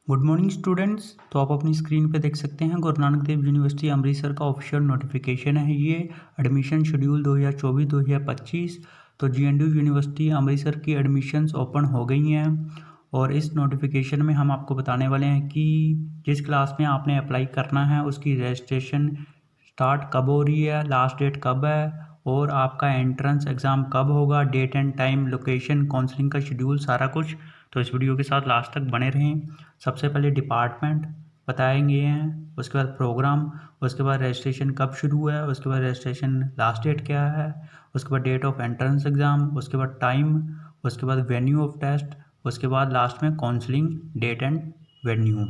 Good morning students. तो आप अपनी स्क्रीन पे देख सकते हैं गुरु नानक देव यूनिवर्सिटी अमृतसर का ऑफिशियल नोटिफिकेशन है। ये एडमिशन शेड्यूल 2024-2025। तो जीएनडयू यूनिवर्सिटी अमृतसर की एडमिशन्स ओपन हो गई हैं और इस नोटिफिकेशन में हम आपको बताने वाले हैं कि जिस क्लास में आपने अप्लाई करना है उसकी रजिस्ट्रेशन स्टार्ट कब हो रही है, लास्ट डेट कब है और आपका एंट्रेंस एग्ज़ाम कब होगा, date and time, location, counselling का शेड्यूल, सारा कुछ। तो इस वीडियो के साथ लास्ट तक बने रहें। सबसे पहले डिपार्टमेंट बताएंगे हैं, उसके बाद प्रोग्राम, उसके बाद रजिस्ट्रेशन कब शुरू है, उसके बाद रजिस्ट्रेशन लास्ट डेट क्या है, उसके बाद डेट ऑफ एंट्रेंस एग्ज़ाम, उसके बाद टाइम, उसके बाद वेन्यू ऑफ टेस्ट, उसके बाद लास्ट में काउंसलिंग डेट एंड वेन्यू।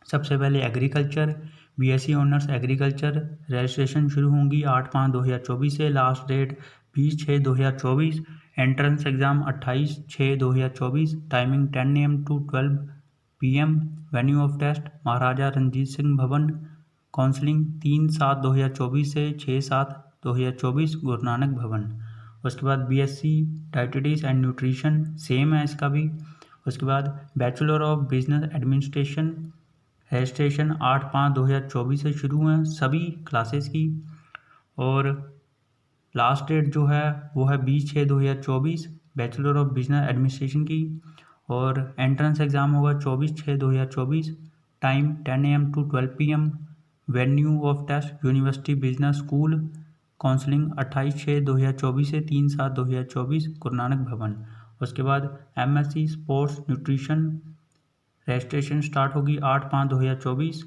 सबसे पहले agriculture, BSc honours agriculture registration शुरू होंगी 8/5/2024 से, last date 20/6/2024। Entrance exam 28/6/2024, timing 10 AM to 12 PM। Venue of test Maharaja Ranjit Singh भवन। काउंसलिंग 3/7/2024 से 6/7/2024 गुरु नानक भवन। उसके बाद बीएससी डाइटिटिक्स एंड न्यूट्रिशन सेम है इसका भी। उसके बाद bachelor of business administration registration 8/5/2024 से शुरू हैं सभी क्लासेस की और लास्ट डेट जो है वो है 20/6/2024 बैचलर ऑफ बिजनेस एडमिनिस्ट्रेशन की। और एंट्रेंस एग्ज़ाम होगा 24/6/2024, time 10 AM to 12 PM। Venue of test university business school. Counselling 28/6/2024 से 3/7/2024 गुरु नानक भवन। उसके बाद MSc sports nutrition registration start होगी 8/5/2024,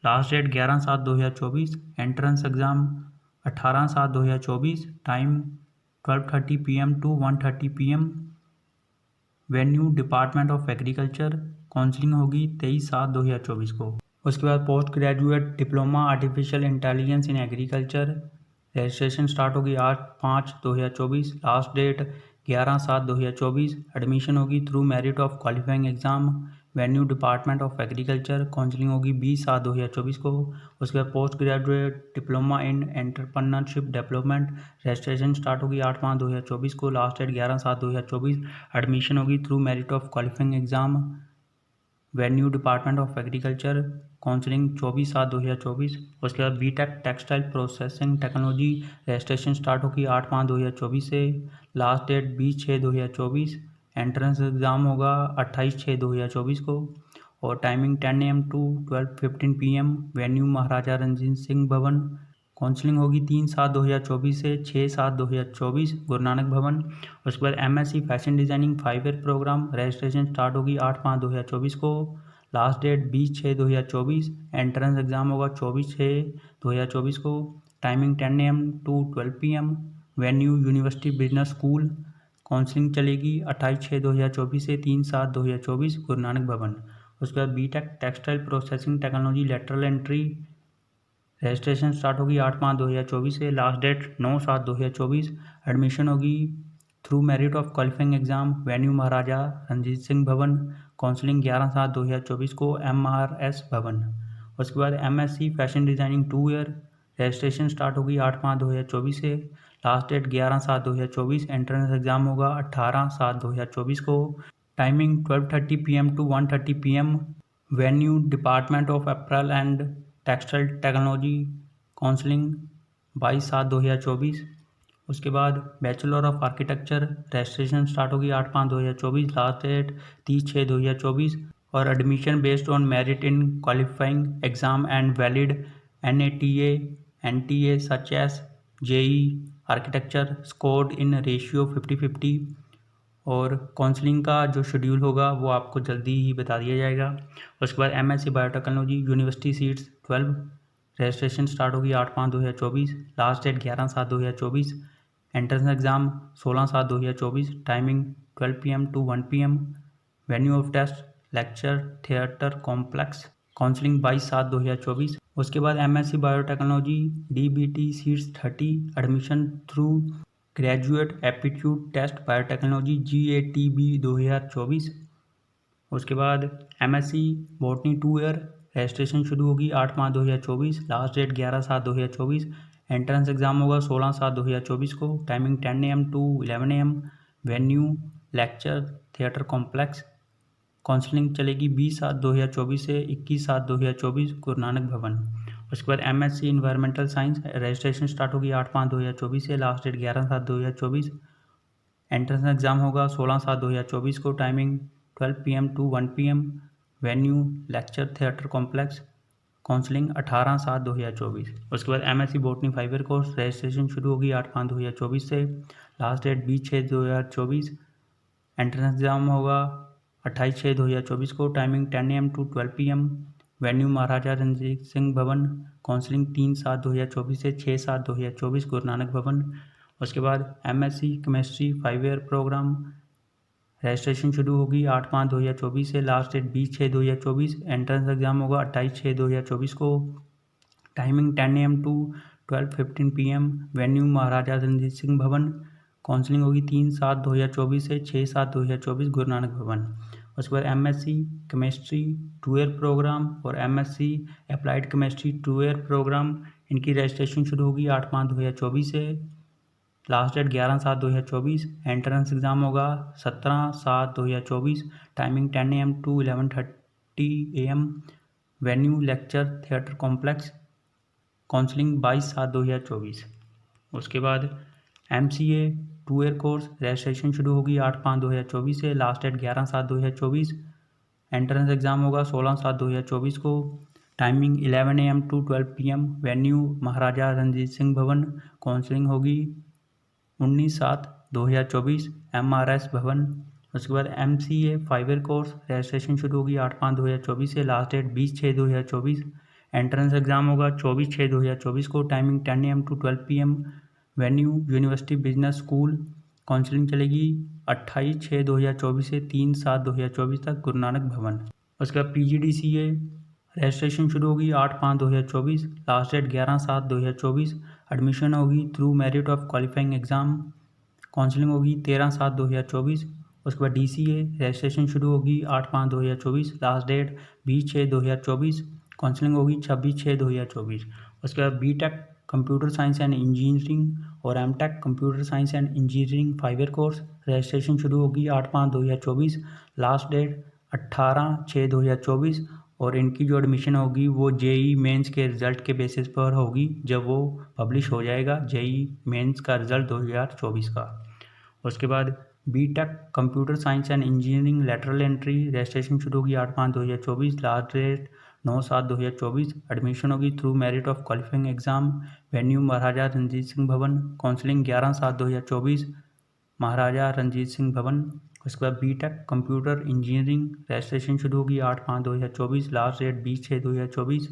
last date 11/7/2024। Entrance exam 18/7/2024, time 12:30 PM to 1:30 PM। Venue department of agriculture. Counselling होगी 23/7/2024 को। उसके बाद post graduate diploma artificial intelligence in agriculture registration start होगी 8/5/2024, last date 11/7/2024। Admission होगी through merit of qualifying exam. Venue department of agriculture. Counselling होगी 20/7/2024 को। उसके बाद post graduate diploma in entrepreneurship development registration start होगी 8/5/2024 को, लास्ट डेट 11/7/2024। एडमिशन होगी through merit of qualifying exam. Venue department of agriculture. Counselling 24/7/2024। उसके बाद BTech textile processing technology registration start होगी 8/5/2024 से, लास्ट डेट 20/6/2024। एंट्रेंस एग्ज़ाम होगा 28/6/2024 को और timing 10 AM to 12:15 PM। Venue Maharaja Ranjit Singh भवन। काउंसलिंग होगी 3/7/2024 से 6/7/2024 गुरु नानक भवन। उसके बाद MSc fashion designing 5 year programme registration start होगी 8/5/2024 को, लास्ट डेट 20/6/2024। एंट्रेंस एग्ज़ाम होगा 24/6/2024 को, timing 10 AM to 12 PM। Venue university business school. Counselling चलेगी 28/6/2024 से 3/7/2024 गुरु नानक भवन। उसके बाद BTech textile processing technology lateral entry registration start होगी 8/5/2024 से, लास्ट डेट 9/7/2024। एडमिशन होगी through merit of qualifying exam. Venue Maharaja Ranjit Singh भवन। काउंसलिंग 11/7/2024 को, MRS भवन। उसके बाद MSc fashion designing 2 year registration start होगी 8/5/2024 से, लास्ट डेट 11/7/2024। एंट्रेंस एग्ज़ाम होगा 18/7/2024 को, timing 12:30 PM to 1:30 PM। Venue department of apparel and textile technology. Counselling 22/7/2024। उसके बाद bachelor of architecture registration start होगी 8/5/2024, लास्ट डेट 30/6/2024 और admission based on merit in qualifying exam and valid NTA such as JEE architecture scored in ratio 50/50। और counselling का जो schedule होगा वो आपको जल्दी ही बता दिया जाएगा। उसके बाद MSc biotechnology university seats 12 registration start होगी 8/5/2024, last date 11/7/2024। Entrance exam 16/7/2024, timing 12 PM to 1 PM। Venue of test lecture theatre complex. Counselling 22/7/2024। उसके बाद MSc biotechnology DBT seats 30 admission through graduate aptitude test biotechnology GATB 2024। उसके बाद MSc botany 2 year registration शुरू होगी 8/5/2024, last date 11/7/2024। Entrance exam होगा 16/7/2024 को, timing 10 AM to 11 AM। Venue lecture theatre complex. Counselling चलेगी 20/7/2024 से 21/7/2024 गुरु नानक भवन। उसके बाद MSc environmental science registration start होगी 8/5/2024 से, लास्ट डेट 11/7/2024। एंट्रेंस एग्जाम होगा 16/7/2024 को, timing 12 PM to 1 PM, venue lecture theatre complex, counselling 18/7/2024। उसके बाद MSc botany 5 year course registration शुरू होगी 8/5/2024 से, लास्ट डेट 20/6/2024। एंट्रेंस एग्जाम होगा 28/6/2024 को, timing 10 AM to 12 PM, venue Maharaja Ranjit Singh भवन, काउंसलिंग 3/7/2024 से 6/7/2024 गुरु नानक भवन। उसके बाद MSc chemistry 5 year programme registration शुरू होगी 8/5/2024 से, लास्ट डेट 20/6/2024। एंट्रेंस एग्जाम होगा 28/6/2024 को, timing 10 AM to 12:15 PM, venue Maharaja Ranjit Singh भवन, काउंसलिंग होगी 3/7/2024 से 6/7/2024 गुरु नानक भवन। उसके बाद MSc केमिस्ट्री 2 ईयर प्रोग्राम और MSc applied chemistry 2 year programme, इनकी रजिस्ट्रेशन शुरू होगी 8/5/2024 से, लास्ट डेट 11/7/2024। एंट्रेंस एग्जाम होगा 17/7/2024, timing 10 AM to 11:30 AM, venue lecture theatre complex, counselling 22/7/2024। उसके बाद MCA 2 ईयर कोर्स रजिस्ट्रेशन शुरू होगी 8/5/2024 से, लास्ट डेट 11/7/2024। एंट्रेंस एग्जाम होगा 16/7/2024 को, timing 11 AM to 12 PM, venue Maharaja Ranjit Singh भवन, काउंसलिंग होगी 19/7/2024 MRS भवन। उसके बाद MCA 5 ईयर कोर्स रजिस्ट्रेशन शुरू होगी 8/5/2024 से, लास्ट डेट 20/6/2024। एंट्रेंस एग्जाम होगा 24/6/2024 को, timing 10 AM to 12 PM, venue university business school, counselling चलेगी 28/6/2024 से 3/7/2024 तक गुरु नानक भवन। उसके बाद PGDCA रजिस्ट्रेशन शुरू होगी 8/5/2024, लास्ट डेट 11/7/2024। एडमिशन होगी through merit of qualifying exam, counselling होगी 13/7/2024। उसके बाद DCA रजिस्ट्रेशन शुरू होगी 8/5/2024, लास्ट डेट 20/6/2024, काउंसलिंग होगी 26/6/2024। उसके बाद BTech computer science and engineering और MTech computer science and engineering 5 year course registration शुरू होगी 8/5/2024, लास्ट डेट 18/6/2024। और इनकी जो एडमिशन होगी वो JEE मेंस के रिज़ल्ट के बेसिस पर होगी, जब वो पब्लिश हो जाएगा JEE मेंस का रिज़ल्ट 2024 का। उसके बाद BTech computer science and engineering lateral entry registration शुरू होगी 8/5/2024, लास्ट डेट 9/7/2024। एडमिशन होगी through merit of qualifying exam, venue Maharaja Ranjit Singh भवन, काउंसलिंग 11/7/2024 महाराजा रणजीत सिंह भवन। उसके बाद BTech कंप्यूटर इंजीनियरिंग रजिस्ट्रेशन शुरू होगी 8/5/2024, लास्ट डेट 20/6/2024।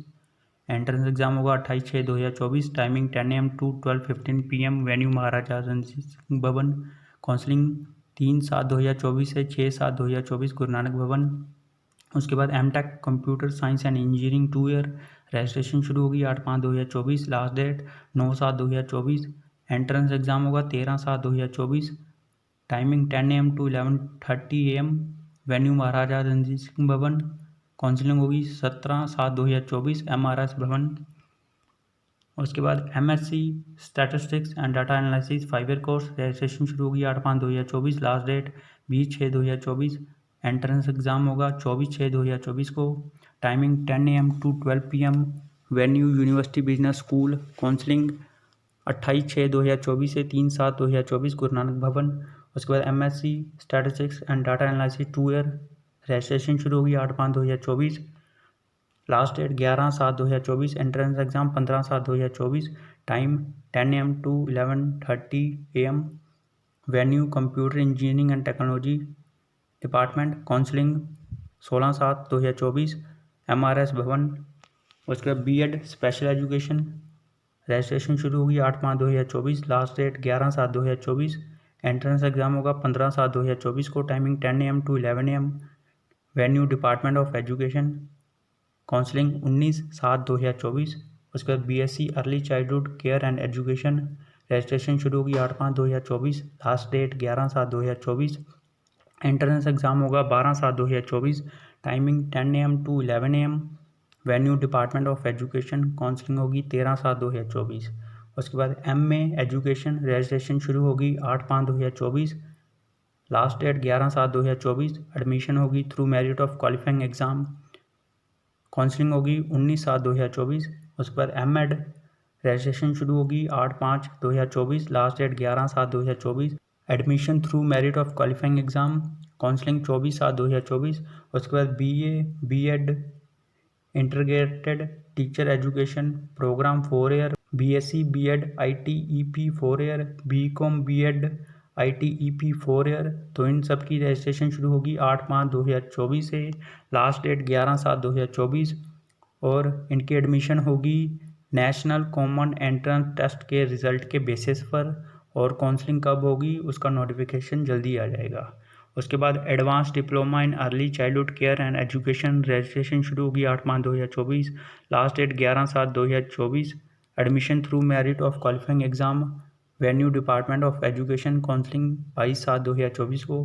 एंट्रेंस एग्जाम होगा 28/6/2024, timing 10 AM to 12:15 PM, venue Maharaja Ranjit Singh भवन, काउंसलिंग 3/7/2024 से 6/7/2024 गुरु नानक भवन। उसके बाद MTech computer science and engineering 2 year registration शुरू होगी 8/5/2024, लास्ट डेट 9/7/2024। एंट्रेंस एग्जाम होगा 13/7/2024, timing 10 AM to 11:30 AM, venue Maharaja Ranjit Singh भवन, काउंसलिंग होगी 17/7/2024 MRS भवन। उसके बाद MSc statistics and data analysis 5 year course registration शुरू होगी 8/5/2024, लास्ट डेट 20/6/2024। एंट्रेंस एग्जाम होगा 24/6/2024 को, timing 10 AM to 12 PM, venue university business school, counselling 28/6/2024 से 3/7/2024 गुरु नानक भवन। उसके बाद MSc statistics and data analysis 2 year registration शुरू होगी 8/5/2024, last date 11/7/2024। Entrance exam 15/7/2024, time 10 AM to 11:30 AM, venue computer engineering and technology department, counselling 16/7/2024 MRS Bhavan. उसके बाद B.Ed special education registration शुरू होगी 8/5/2024, last date 11/7/2024। Entrance exam होगा 15/7/2024 को, timing 10 AM to 11 AM, venue department of education, counselling 19/7/2024। उसके बाद BSc early childhood care and education registration शुरू होगी 8/5/2024, लास्ट डेट 11/7/2024। एंट्रेंस एग्जाम होगा 12/7/2024, timing 10 AM to 11 AM, venue department of education, counselling होगी 13/7/2024। उसके बाद MA एजुकेशन रजिस्ट्रेशन शुरू होगी 8/5/2024, लास्ट डेट 11/7/2024। एडमिशन होगी through merit of qualifying exam. Counselling होगी 19/7/2024। उसके बाद एम.एड रजिस्ट्रेशन शुरू होगी 8/5/2024। Last date 11/7/2024। Admission through merit of qualifying exam. Counselling 24/7/2024। उसके बाद BA B.Ed integrated teacher education programme 4 year, BSc B.Ed ITEP 4 year, BCom B.Ed ITEP 4 year. तो इन सब की रजिस्ट्रेशन शुरू होगी 8/5/2024 से। Last date 11/7/2024। और इनकी एडमिशन होगी नेशनल कॉमन एंट्रेंस टेस्ट के रिज़ल्ट के बेसिस पर। और काउंसलिंग कब होगी उसका नोटिफिकेशन जल्दी आ जाएगा। उसके बाद advance diploma in early childhood care and education registration शुरू होगी 8/5/2024। Last date 11/7/2024। Admission through merit of qualifying exam. Venue department of education. Counselling 22/7/2024 को।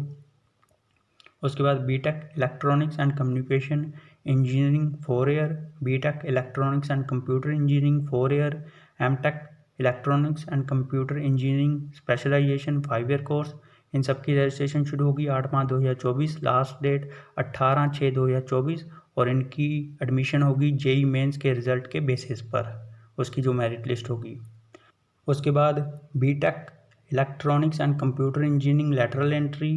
उसके बाद BTech electronics and communication engineering 4 year, BTech electronics and computer engineering 4 year, MTech electronics and computer engineering specialisation 5 year course. इन सब की registration शुरू होगी 8/5/2024। Last date 18/6/2024। और इनकी एडमिशन होगी JEE मेंस के रिज़ल्ट के बेसिस पर, उसकी जो मेरिट लिस्ट होगी। उसके बाद BTech electronics and computer engineering lateral entry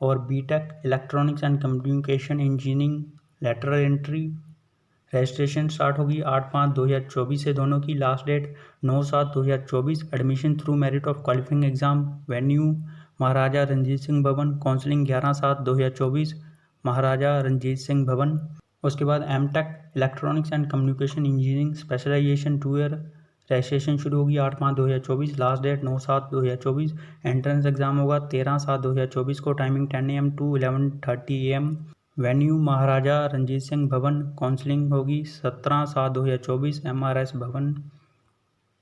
और BTech electronics and communication engineering lateral entry registration start होगी 8/5/2024 से दोनों की। Last date 9/7/2024। Admission through merit of qualifying exam. Venue Maharaja Ranjit Singh भवन। काउंसलिंग 11/7/2024 महाराजा रंजीत सिंह भवन। उसके बाद MTech electronics and communication engineering specialisation 2 year registration शुरू होगी 8/5/2024। Last date 9/7/2024। एंट्रेंस एग्जाम होगा 13/7/2024 को। Timing 10 AM to 11:30 AM। Venue Maharaja Ranjit Singh भवन। काउंसलिंग होगी 17/7/2024 MRS भवन।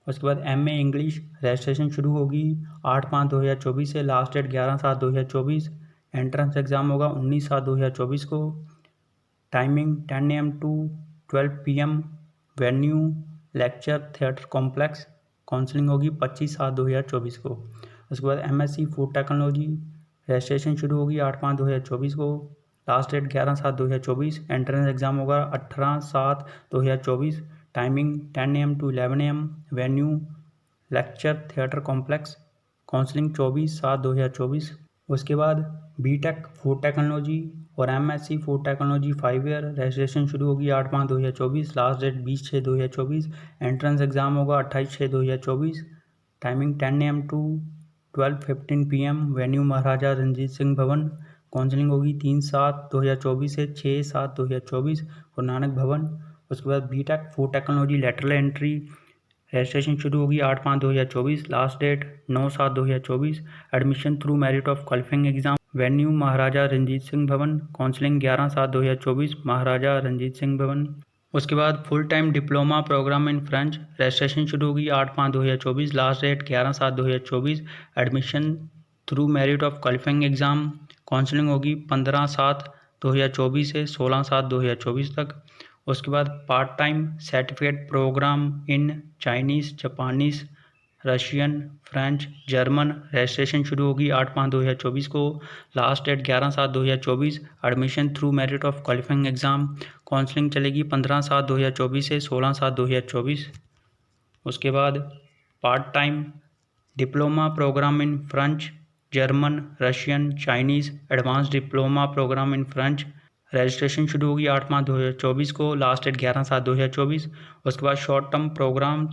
उसके बाद MA इंग्लिश रजिस्ट्रेशन शुरू होगी 8/5/2024 से। Last date 11/7/2024। एंट्रेंस एग्जाम होगा 19/7/2024 को। Timing 10 AM to 12 PM। Venue lecture theatre complex. Counselling होगी 25/7/2024 को। उसके बाद MSc फूड टेक्नोलॉजी रजिस्ट्रेशन शुरू होगी 8/5/2024 को। Last date 11/7/2024। एंट्रेंस एग्जाम होगा 18/7/2024। Timing 10 AM to 11 AM। Venue lecture theatre complex. Counselling 24/7/2024। उसके बाद बीटेक फूड टेक्नोलॉजी और MSc food technology 5 year registration शुरू होगी 8/5/2024। Last date 20/6/2024। एंट्रेंस एग्जाम होगा 28/6/2024। Timing 10 AM to 12:15 PM। Venue Maharaja Ranjit Singh भवन। काउंसलिंग होगी 3/7/2024 से 6/7/2024 गुरु नानक भवन। उसके बाद BTech food technology lateral entry registration शुरू होगी 8/5/2024। Last date 9/7/2024। Admission through merit of qualifying exam. Venue Maharaja Ranjit Singh भवन। काउंसलिंग 11/7/2024 महाराजा रंजीत सिंह भवन। उसके बाद full time diploma programme in French registration शुरू होगी 8/5/2024। Last date 11/7/2024। Admission through merit of qualifying exam. Counselling होगी 15/7/2024 से 16/7/2024 तक। उसके बाद part time certificate programme in Chinese Japanese Russian French German registration शुरू होगी 8/5/2024 को। Last date 11/7/2024। Admission through merit of qualifying exam. Counselling चलेगी 15/7/2024 से 16/7/2024। उसके बाद part time diploma programme in French German Russian Chinese advance diploma programme in French registration शुरू होगी 8/5/2024 को। Last date 11/7/2024। उसके बाद शॉर्ट टर्म प्रोग्राम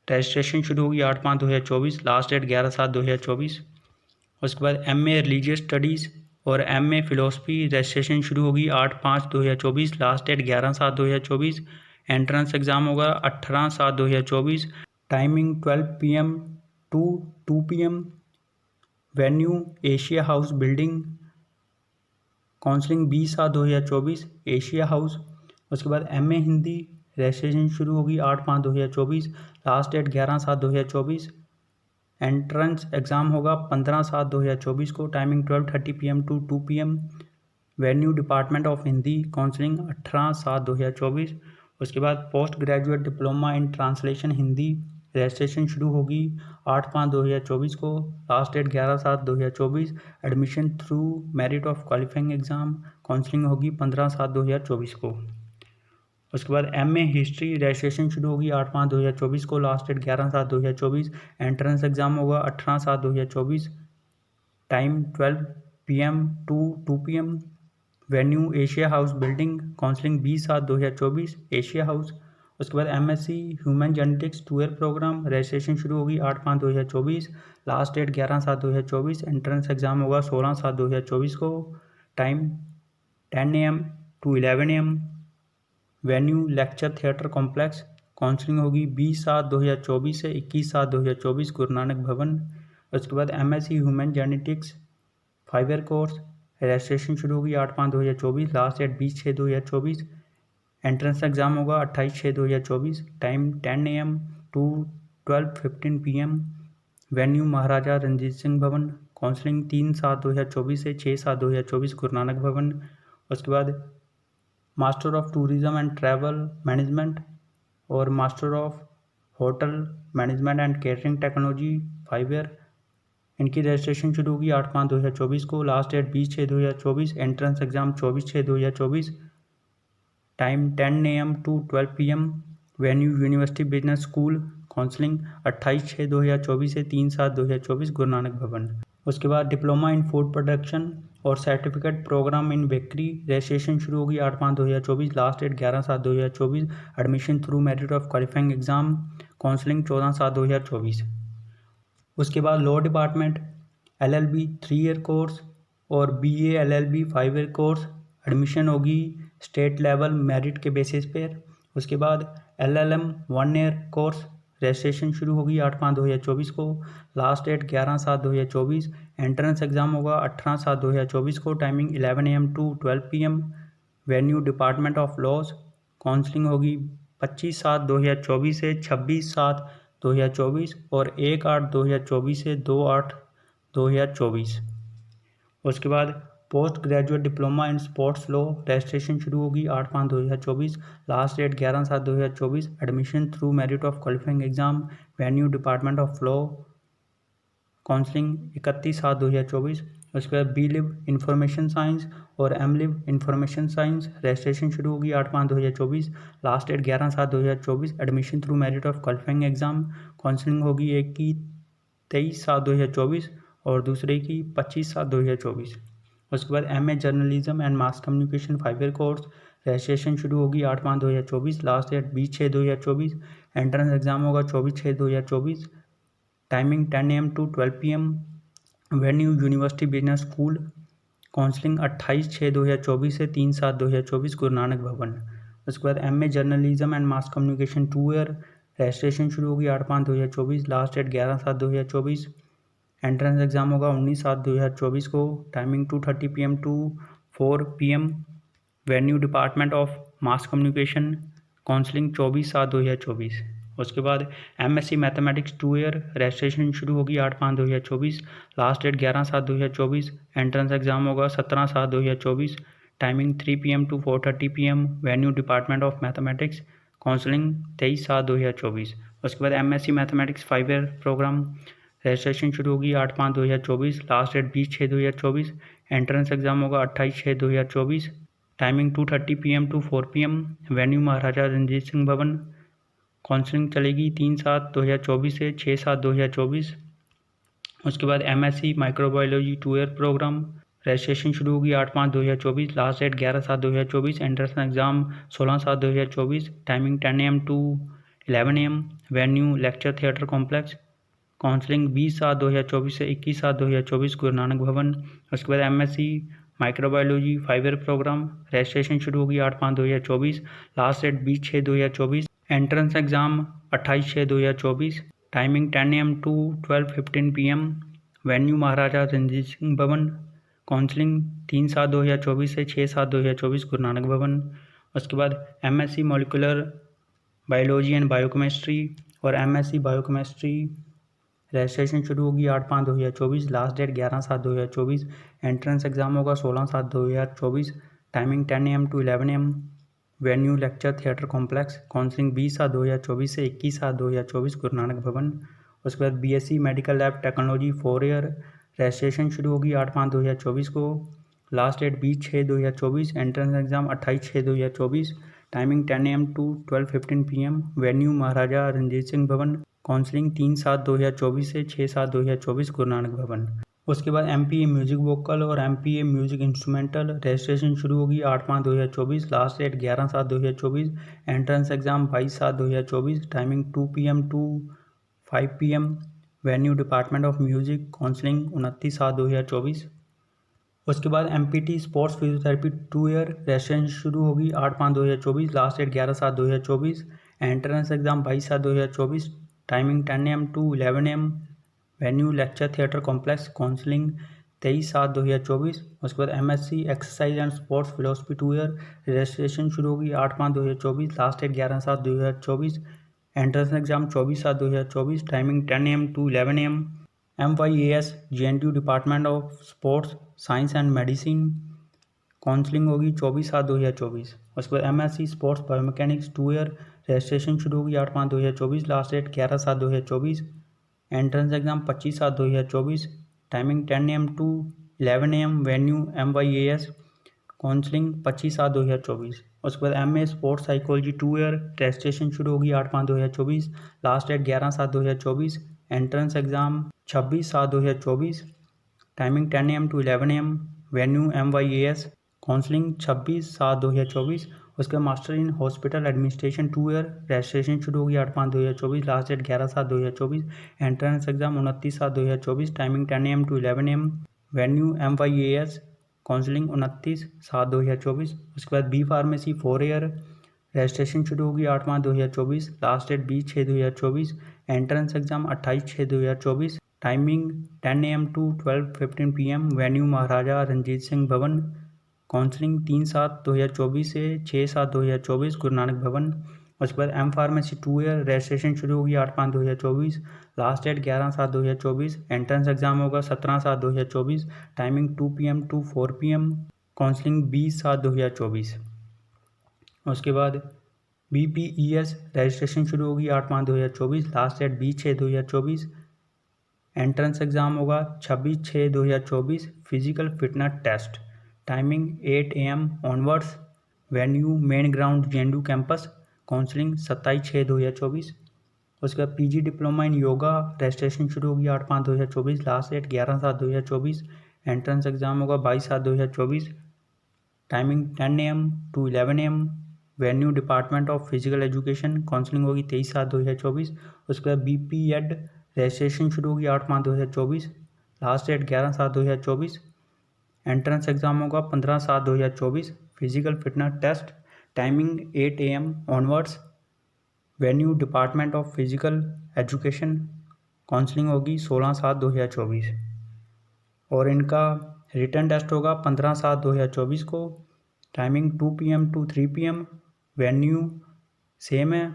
रजिस्ट्रेशन शुरू होगी 8/5/2024। Last date 11/7/2024। उसके बाद MA रिलीजियस स्टडीज़ और MA फिलोसफी रजिस्ट्रेशन शुरू होगी 8/5/2024। Last date 11/7/2024। एंट्रेंस एग्जाम होगा 18/7/2024। Timing 12 PM to 2 PM। Venue Asia house building. Counselling 20/7/2024 Asia house. उसके बाद MA हिंदी रजिस्ट्रेशन शुरू होगी 8/5/2024। Last date 11/7/2024। एंट्रेंस एग्ज़ाम होगा 15/7/2024 को। Timing 12:30 PM to 2 PM। Venue department of Hindi. Counselling 18/7/2024। उसके बाद post graduate diploma in translation Hindi registration शुरू होगी 8/5/2024 को, last date 11/7/2024। Admission through merit of qualifying exam, counselling होगी 15/7/2024 को। उसके बाद MA हिस्ट्री रजिस्ट्रेशन शुरू होगी 8/5/2024 को, लास्ट डेट 11/7/2024। एंट्रेंस एग्ज़ाम होगा 18/7/2024, time 12 PM to 2 PM। Venue Asia house building, counselling 20/7/2024 Asia house. उसके बाद MSc human genetics 2 year programme, registration शुरू होगी 8/5/2024, लास्ट डेट 11/7/2024। एंट्रेंस एग्ज़ाम होगा 16/7/2024 को, time 10 AM to 11 AM। Venue lecture theatre complex, counselling होगी 20/7/2024 से 21/7/2024 गुरु नानक भवन। उसके बाद MSc human genetics 5 year course, registration शुरू होगी 8/5/2024, लास्ट डेट 20/6/2024। एंट्रेंस एग्ज़ाम होगा 28/6/2024, time 10 AM to 12:15 PM। Venue Maharaja Ranjit Singh भवन, काउंसलिंग 3/7/2024 से 6/7/2024 गुरु नानक भवन। उसके बाद master of tourism and travel management और master of hotel management and catering technology 5 year, इनकी रजिस्ट्रेशन शुरू होगी 8/5/2024 को, last date 20/6/2024। Entrance exam 24/6/2024, time 10 AM to 12 PM। Venue university business school, counselling 28/6/2024 से 3/7/2024 गुरु नानक भवन। उसके बाद डिप्लोमा इन फूड प्रोडक्शन और certificate programme in bakery, registration शुरू होगी 8/5/2024, last date 11/7/2024। Admission through merit of qualifying exam, counselling 14/7/2024। उसके बाद law department LLB 3 year course और BA LLB 5 year course, admission होगी स्टेट लेवल मेरिट के basis पर। उसके बाद LLM 1 ईयर कोर्स, रजिस्ट्रेशन शुरू होगी 8/5/2024 को, लास्ट डेट 11/7/2024। एंट्रेंस एग्ज़ाम होगा 18/7/2024 को, timing 11 AM to 12 PM। Venue department of laws, counselling होगी 25/7/2024 से 26/7/2024 और 1/8/2024 से 2/8/2024। उसके बाद post graduate diploma in sports law, registration शुरू होगी 8/5/2024, last date 11/7/2024। Admission through merit of qualifying exam, venue department of law, counselling 31/7/2024। उसके बाद BLiv इंफॉर्मेशन साइंस और MLiv इंफॉर्मेशन साइंस, रजिस्ट्रेशन शुरू होगी 8/5/2024, last date 11/7/2024। Admission through merit of qualifying exam, counselling होगी एक की 23/7/2024 और दूसरे की 25/7/2024। उसके बाद MA journalism and mass communication 5 year course, registration शुरू होगी 8/5/2024, लास्ट डेट 20/6/2024। एंट्रेंस एग्ज़ाम होगा 24/6/2024, timing 10 AM to 12 PM। Venue university business school, counselling 28/6/2024 से 3/7/2024 गुरु नानक भवन। उसके बाद MA journalism and mass communication 2 year, registration शुरू होगी 8/5/2024, लास्ट डेट 11/7/2024। एंट्रेंस एग्ज़ाम होगा 19/7/2024 को, timing 2:30 PM to 4 PM। Venue department of mass communication, counselling 24/7/2024। उसके बाद MSc मैथमेटिक्स 2 ईयर, रजिस्ट्रेशन शुरू होगी 8/5/2024, लास्ट डेट 11/7/2024। एंट्रेंस एग्ज़ाम होगा 17/7/2024, timing 3 PM to 4:30 PM। Venue department of mathematics, counselling 23/7/2024। उसके बाद MSc mathematics 5 year programme, registration शुरू होगी 8/5/2024, last date 20/6/2024। Entrance exam होगा 28/6/2024, timing 2:30 PM to 4 PM। Venue Maharaja Ranjit Singh भवन, counselling चलेगी 3/7/2024 से 6/7/2024। उसके बाद MSc microbiology 2 year programme, registration शुरू होगी 8/5/2024, last date 11/7/2024। Entrance exam 16/7/2024, timing 10 AM to 11 AM। Venue lecture theatre complex, counselling 20/7/2024 से 21/7/2024 गुरु नानक भवन। उसके बाद MSc microbiology 5 year programme, registration शुरू होगी 8/5/2024, last date 20/6/2024। Entrance exam 28/6/2024, timing 10 AM to 12:15 PM। Venue Maharaja Ranjit Singh भवन, counselling 3/7/2024 से 6/7/2024 गुरु नानक भवन। उसके बाद MSc molecular biology and biochemistry और MSc बायोकेमिस्ट्री, रजिस्ट्रेशन शुरू होगी 8/5/2024, लास्ट डेट 11/7/2024। एंट्रेंस एग्ज़ाम होगा 16/7/2024, timing 10 AM to 11 AM। Venue lecture theatre complex, counselling 20/7/2024 से 21/7/2024 गुरु नानक भवन। उसके बाद BSc medical lab technology 4 year, registration शुरू होगी 8/5/2024 को, last date 20/6/2024, entrance exam 28/6/2024, timing 10 AM to 12:15 PM, venue Maharaja Ranjit Singh भवन, काउंसलिंग 3/7/2024 से 6/7/2024 गुरु नानक भवन। उसके बाद MPA म्यूजिक वोकल और MPA म्यूजिक इंस्ट्रूमेंटल, रजिस्ट्रेशन शुरू होगी 8/5/2024, last date 11/7/2024, entrance exam 22/7/2024, timing 2 PM to 5 PM, venue department of music, counselling 29/7/2024। उसके बाद MPT sports physiotherapy 2 year, registration शुरू होगी 8/5/2024, last date 11/7/2024, entrance exam 22/7/2024, timing 10 AM to 11 AM, venue lecture theatre complex, counselling 23/7/2024। उसके बाद MSc exercise and sports philosophy 2 year, registration शुरू होगी 8/5/2024, last date 11/7/2024, entrance exam 24/7/2024, timing 10 AM to 11 AM, MYAS JNTU department of sports science and medicine, counselling होगी 24/7/2024। उसके बाद MSc sports biomechanics 2 year, registration शुरू होगी 8/5/2024, last date 11/7/2024, entrance exam 25/7/2024, timing 10 AM to 11 AM, venue MYAS, counselling 25/7/2024। उसके बाद MA sports psychology 2 year, registration शुरू होगी 8/5/2024, last date 11/7/2024, entrance exam 26/7/2024, timing 10 AM to 11 AM, venue MYAS, counselling 26/7/2024। उसके बाद master in hospital administration 2 year, registration शुरू होगी 8/5/2024, last date 11/7/2024, entrance exam 29/7/2024, timing 10 AM to 11 AM, venue MYAS, counselling 29/7/2024। उसके बाद B pharmacy 4 year, registration शुरू होगी 8/5/2024, last date 20/6/2024, entrance exam 28/6/2024, timing 10 AM to 12:15 PM, venue Maharaja Ranjit Singh भवन, counselling 3/7/2024 से 6/7/2024 गुरु नानक भवन। उसके बाद M फार्मेसी 2 ईयर, रजिस्ट्रेशन शुरू होगी 8/5/2024, लास्ट डेट 11/7/2024, एंट्रेंस एग्जाम होगा 17/7/2024, timing 2 PM to 4 PM, counselling 20/7/2024। उसके बाद BPES, रजिस्ट्रेशन शुरू होगी 8/5/2024, लास्ट डेट 20/6/2024, एंट्रेंस एग्जाम होगा 26/6/2024, physical fitness test, timing 8 AM onwards, venue main ground JNTU campus, counselling 27/6/2024। उसके बाद PG diploma in yoga, registration शुरू होगी 8/5/2024, लास्ट डेट 11/7/2024, एंट्रेंस एग्जाम होगा 22/7/2024, timing 10 AM to 11 AM, venue department of physical education, counselling होगी 23/7/2024। उसके बाद BPEd, registration शुरू होगी 8/5/2024, लास्ट डेट 11/7/2024, एंट्रेंस एग्जाम होगा 15/7/2024, physical fitness test, timing 8 AM onwards, venue department of physical education, counselling होगी 16/7/2024 और इनका रिटर्न टेस्ट होगा 15/7/2024 को, timing 2 PM to 3 PM, venue same है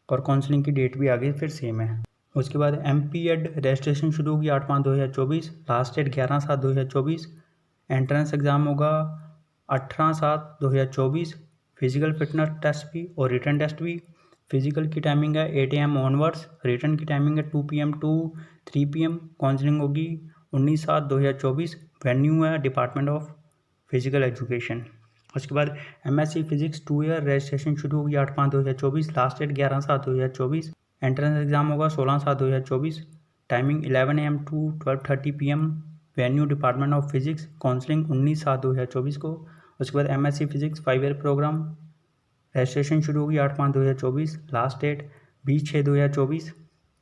और काउंसलिंग की डेट भी आगे फिर सेम है। उसके बाद MPEd, रजिस्ट्रेशन शुरू होगी 8/5/2024, लास्ट डेट 11/7/2024, एंट्रेंस एग्जाम होगा 18/7/2024, फिजिकल फिटनेस टेस्ट भी और रिटर्न टेस्ट भी। फिजिकल की टाइमिंग है 8 AM ऑनवर्ड्स, रिटर्न की टाइमिंग है 2 PM to 3 PM, काउंसलिंग होगी 19/7/2024, वेन्यू है डिपार्टमेंट ऑफ फिजिकल एजुकेशन। उसके बाद MSc फिजिक्स 2 ईयर, रजिस्ट्रेशन शुरू होगी 8/5/2024, लास्ट डेट 11/7/2024, एंट्रेंस एग्जाम होगा 16/7/2024, timing 11 AM to 12:30 PM, venue department of physics, counselling 19/7/2024 को। उसके बाद MSc physics 5 year programme, registration शुरू होगी 8/5/2024, लास्ट डेट 20/6/2024,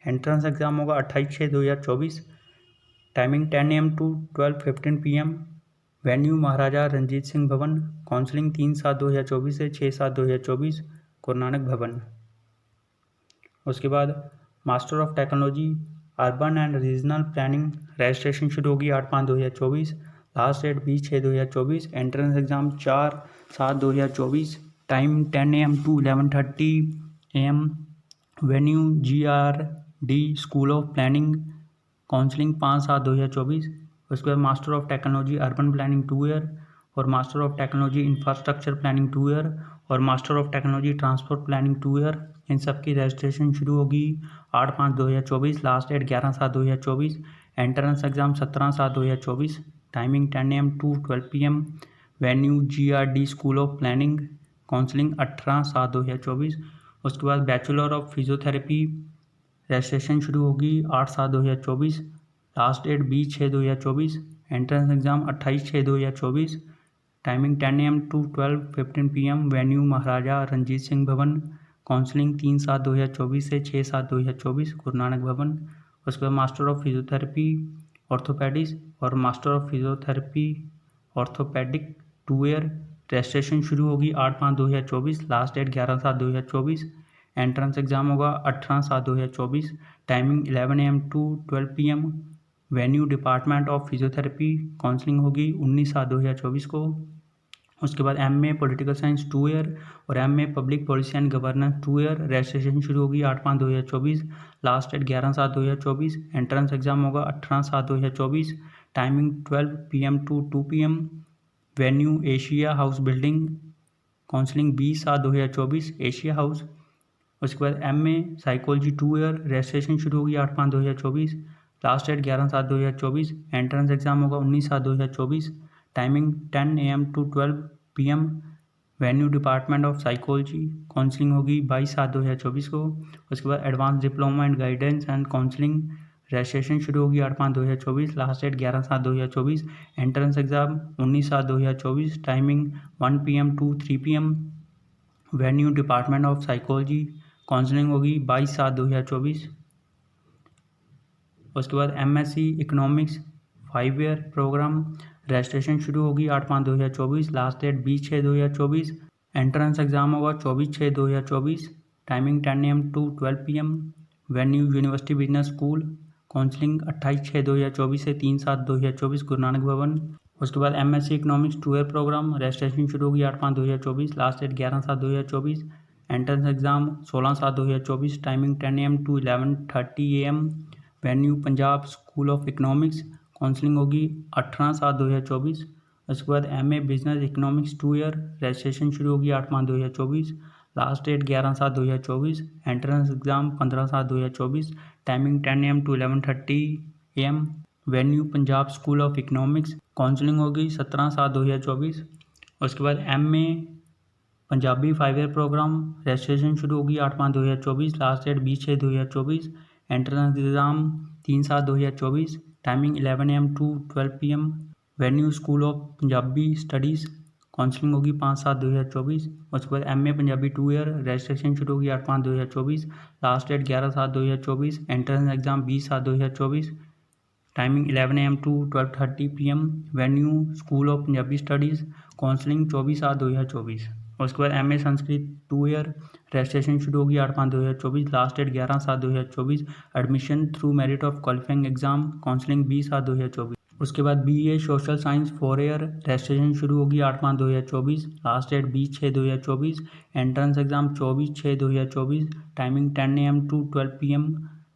एंट्रेंस एग्जाम होगा 28/6/2024, timing 10 AM to 12:15 PM, venue Maharaja Ranjit Singh भवन, काउंसलिंग 3/7/2024 से 6/7/2024 गुरु नानक भवन। उसके बाद master of technology urban and regional planning, registration शुरू होगी 8/5/2024, last date 20/6/2024, entrance exam 4/7/2024, time 10 AM to 11:30 AM, venue GRD school of planning, counselling 5/7/2024। उसके बाद master of technology urban planning 2 year और master of technology infrastructure planning 2 year और master of technology transport planning 2 year. इन सब की registration शुरू होगी 8/5/2024, last date 11/7/2024। Entrance exam 17/7/2024, timing 10 AM to 12 PM। Venue GRD school of planning, counselling 18/7/2024। उसके बाद bachelor of physiotherapy registration शुरू होगी 8/7/2024, last date 20/6/2024। Entrance exam 28/6/2024, timing 10 AM to 12:15 PM। Venue Maharaja Ranjit Singh भवन, काउंसलिंग 3/7/2024 से 6/7/2024, गुरु नानक भवन। उसके बाद मास्टर ऑफ फिजियोथेरेपी ऑर्थोपेडिक्स और master of physiotherapy orthopaedic 2 year. Registration शुरू होगी 8/5/2024, लास्ट डेट 11/7/2024। एंट्रेंस एग्जाम होगा 18/7/2024, timing 11 AM to 12 PM। Venue department of physiotherapy, counselling होगी 19/7/2024 को। उसके बाद MA पॉलिटिकल साइंस 2 ईयर और MA public policy and governance 2 year. Registration शुरू होगी 8/5/2024, लास्ट डेट 11/7/2024। एंट्रेंस एग्जाम होगा 18/7/2024, timing 12 PM to 2 PM। Venue Asia house building, counselling 20/7/2024, Asia house. उसके बाद MA साइकोलॉजी 2 ईयर। रजिस्ट्रेशन शुरू होगी 8/5/2024, लास्ट डेट 11/7/2024। एंट्रेंस एग्जाम होगा 19/7/2024, timing 10 AM to 12 PM। Venue department of psychology, counselling होगी 22/7/2024 को। उसके बाद advance diploma and guidance and counselling registration शुरू होगी 8/5/2024, last date 11/7/2024। Entrance exam 19/7/2024, timing 1 PM to 3 PM। Venue department of psychology, counselling होगी 22/7/2024। उसके बाद MSc economics 5 year programme. Registration शुरू होगी 8/5/2024, लास्ट डेट 20/6/2024। एंट्रेंस एग्जाम होगा 24/6/2024, timing 10 AM to 12 PM। Venue university business school, counselling 28/6/2024 से 3/7/2024, गुरु नानक भवन। उसके बाद MSc economics 2 year programme. Registration शुरू होगी 8/5/2024, last date 11/7/2024। Entrance exam 16/7/2024, timing 10 AM to 11:30 AM। Venue Punjab school of economics, counselling होगी 18/7/2024। उसके बाद MA business economics 2 year. Registration शुरू होगी 8/5/2024, last date 11/7/2024। Entrance exam 15/7/2024, timing 10 AM to 11:30 AM। Venue Punjab school of economics, counselling होगी 17/7/2024। उसके बाद MA Punjabi 5 year programme. Registration शुरू होगी 8/5/2024, last date 20/6/2024। Entrance exam 3/7/2024, timing 11 AM to 12 PM। Venue school of Punjabi studies, counselling होगी 5/7/2024। उसके बाद MA पंजाबी 2 ईयर। रजिस्ट्रेशन शुरू होगी 8/5/2024, last date 11/7/2024। Entrance exam 20/7/2024, timing 11 AM to 12:30 PM। Venue school of Punjabi studies, counselling 24/7/2024। उसके बाद MA Sanskrit 2 year. Registration शुरू होगी 8/5/2024, last date 11/7/2024। Admission through merit of qualifying exam, counselling 20/7/2024। उसके बाद BA social science 4 year. Registration शुरू होगी 8/5/2024, last date 20/6/2024। Entrance exam 24/6/2024, timing 10 AM to 12 PM।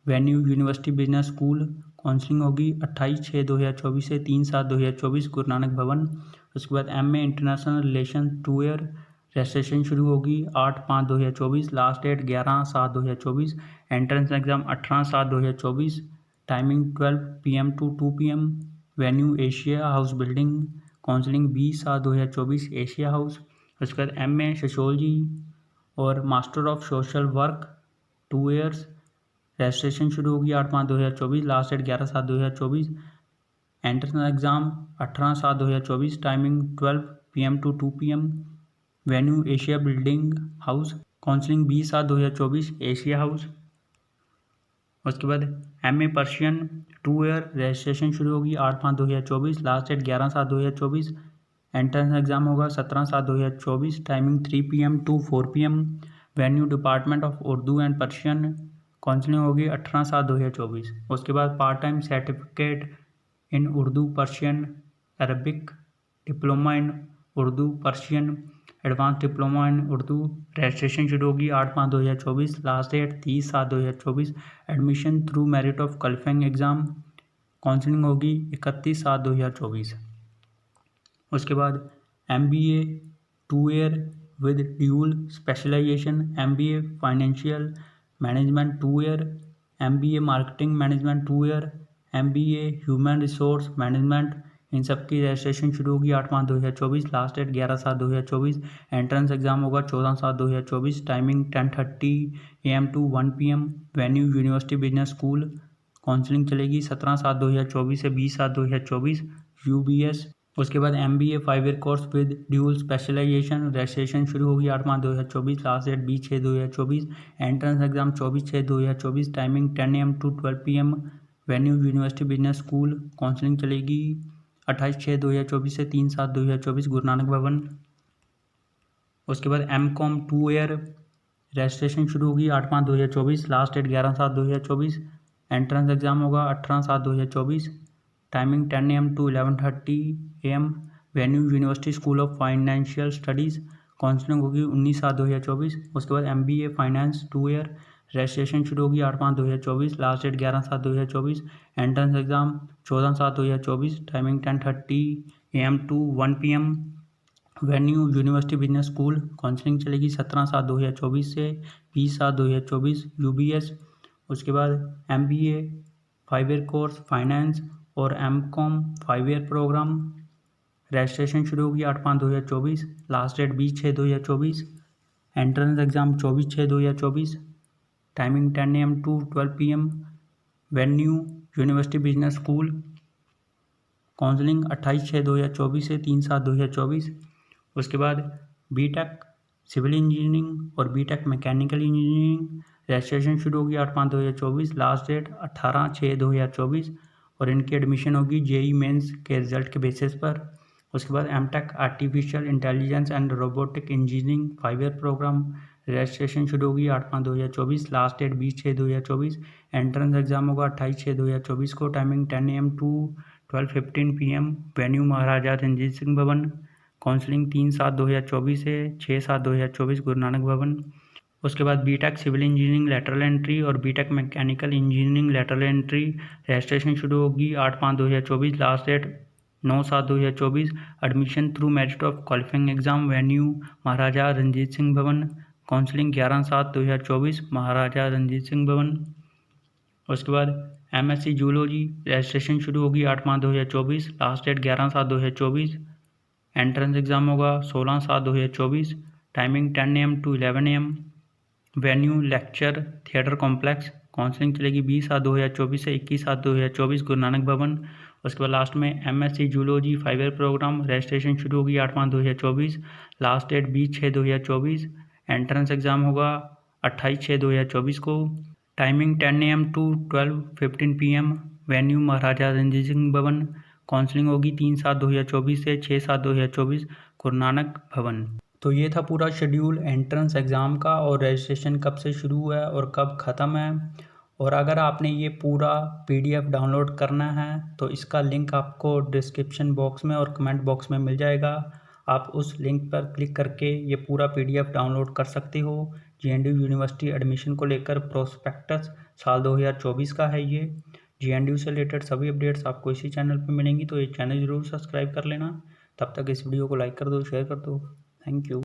Venue university business school, counselling होगी 28/6/2024 से 3/7/2024, गुरु नानक भवन। उसके बाद MA international relation 2 year. Registration शुरू होगी 8/5/2024, last date 11/7/2024। Entrance exam 18/7/2024, timing 12 PM to 2 PM। Venue Asia house building, counselling 20/7/2024, Asia house. उसके बाद MA sociology और master of social work 2 years. Registration शुरू होगी 8/5/2024, last date 11/7/2024। Entrance exam 18/7/2024, timing 12 PM to 2 PM। Venue Asia building house, counselling 20/7/2024, Asia house. उसके बाद MA Persian 2 year. Registration शुरू होगी 8/5/2024, last date 11/7/2024। Entrance exam होगा 17/7/2024, timing 3 PM to 4 PM। Venue department of Urdu and Persian, counselling होगी 18/7/2024। उसके बाद part time certificate in Urdu Persian Arabic, diploma in Urdu Persian, advance diploma in Urdu. Registration शुरू होगी 8/5/2024, last date 30/7/2024। Admission through merit of qualifying exam, counselling होगी 31/7/2024। उसके बाद MBA 2 year with dual specialization, MBA Financial Management 2 year, MBA Marketing Management 2 year, MBA Human Resource Management। इन सब की registration शुरू होगी 8/5/2024, last date 11/7/2024। Entrance exam होगा 14/7/2024, timing 10:30 AM to 1 PM। Venue university business school. Counselling चलेगी 17/7/2024 से 20/7/2024 UBS। उसके बाद MBA 5 year course with dual specialisation. Registration शुरू होगी 8/5/2024, last date 20/6/2024। Entrance exam 24/6/2024, timing 10 AM to 12 PM। Venue university business school. Counselling चलेगी 28/6/2024 से 3/7/2024 गुरु नानक भवन। उसके बाद MCOM 2 year। रजिस्ट्रेशन शुरू होगी 8/5/2024, लास्ट डेट 11/7/2024। एंट्रेंस एग्जाम होगा 18/7/2024, timing 10 AM to 11:30 AM। Venue university school of financial studies. Counselling होगी 19/7/2024। उसके बाद MBA फाइनेंस 2 year। रजिस्ट्रेशन शुरू होगी 8/5/2024, last date 11/7/2024। Entrance exam 14/7/2024, timing 10:30 AM to 1 PM। Venue university business school. Counselling चलेगी 17/7/2024 से 20/7/2024 UBS। उसके बाद MBA 5 year कोर्स फाइनेंस और MCOM 5 year प्रोग्राम। रजिस्ट्रेशन शुरू होगी 8/5/2024, last date 20/6/2024। Entrance exam 24/6/2024, timing 10 AM to 12 PM। Venue university business school. Counselling 28/6/2024 से 3/7/2024। उसके बाद BTech सिविल इंजीनियरिंग और BTech मैकेनिकल इंजीनियरिंग। रजिस्ट्रेशन शुरू होगी 8/5/2024, लास्ट डेट 18/6/2024 और इनकी एडमिशन होगी JEE मेंस के रिजल्ट के बेसिस पर। उसके बाद MTech artificial intelligence and robotic engineering 5 year programme. Registration शुरू होगी 8/5/2024, लास्ट डेट 20/6/2024। एंट्रेंस एग्जाम होगा 28/6/2024 को, timing 10 AM to 12:15 PM। Venue Maharaja Ranjit Singh भवन। काउंसलिंग 3/7/2024 से 6/7/2024 गुरु नानक भवन। उसके बाद BTech civil engineering lateral entry और BTech mechanical engineering lateral entry. Registration शुरू होगी 8/5/2024, last date 9/7/2024। Admission through merit of qualifying exam. Venue Maharaja Ranjit Singh भवन। काउंसलिंग 11/7/2024 महाराजा रंजीत सिंह भवन। उसके बाद MSc जूलॉजी। रजिस्ट्रेशन शुरू होगी 8/5/2024, लास्ट डेट 11/7/2024। एंट्रेंस एग्जाम होगा 16/7/2024, timing 10 AM to 11 AM। Venue lecture theatre complex. Counselling चलेगी 20/7/2024 से 21/7/2024 गुरु नानक भवन। उसके बाद लास्ट में MSc zoology 5 year programme. Registration शुरू होगी 8/5/2024, लास्ट डेट 20/6/2024। एंट्रेंस एग्जाम होगा 28/6/2024 को, timing 10 AM to 12:15 PM। Venue Maharaja Ranjit Singh भवन। काउंसलिंग होगी 3/7/2024 से 6/7/2024 गुरु नानक भवन। तो ये था पूरा शेड्यूल एंट्रेंस एग्ज़ाम का और रजिस्ट्रेशन कब से शुरू है और कब ख़त्म है। और अगर आपने ये पूरा PDF डाउनलोड करना है तो इसका लिंक आपको डिस्क्रिप्शन बॉक्स में और कमेंट बॉक्स में मिल जाएगा। आप उस लिंक पर क्लिक करके ये पूरा PDF डाउनलोड कर सकते हो। JNDU यूनिवर्सिटी एडमिशन को लेकर प्रोस्पेक्टस साल 2024 का है ये। JNDU से रिलेटेड सभी अपडेट्स आपको इसी चैनल पर मिलेंगी, तो ये चैनल ज़रूर सब्सक्राइब कर लेना। तब तक इस वीडियो को लाइक कर दो, शेयर कर दो। Thank you.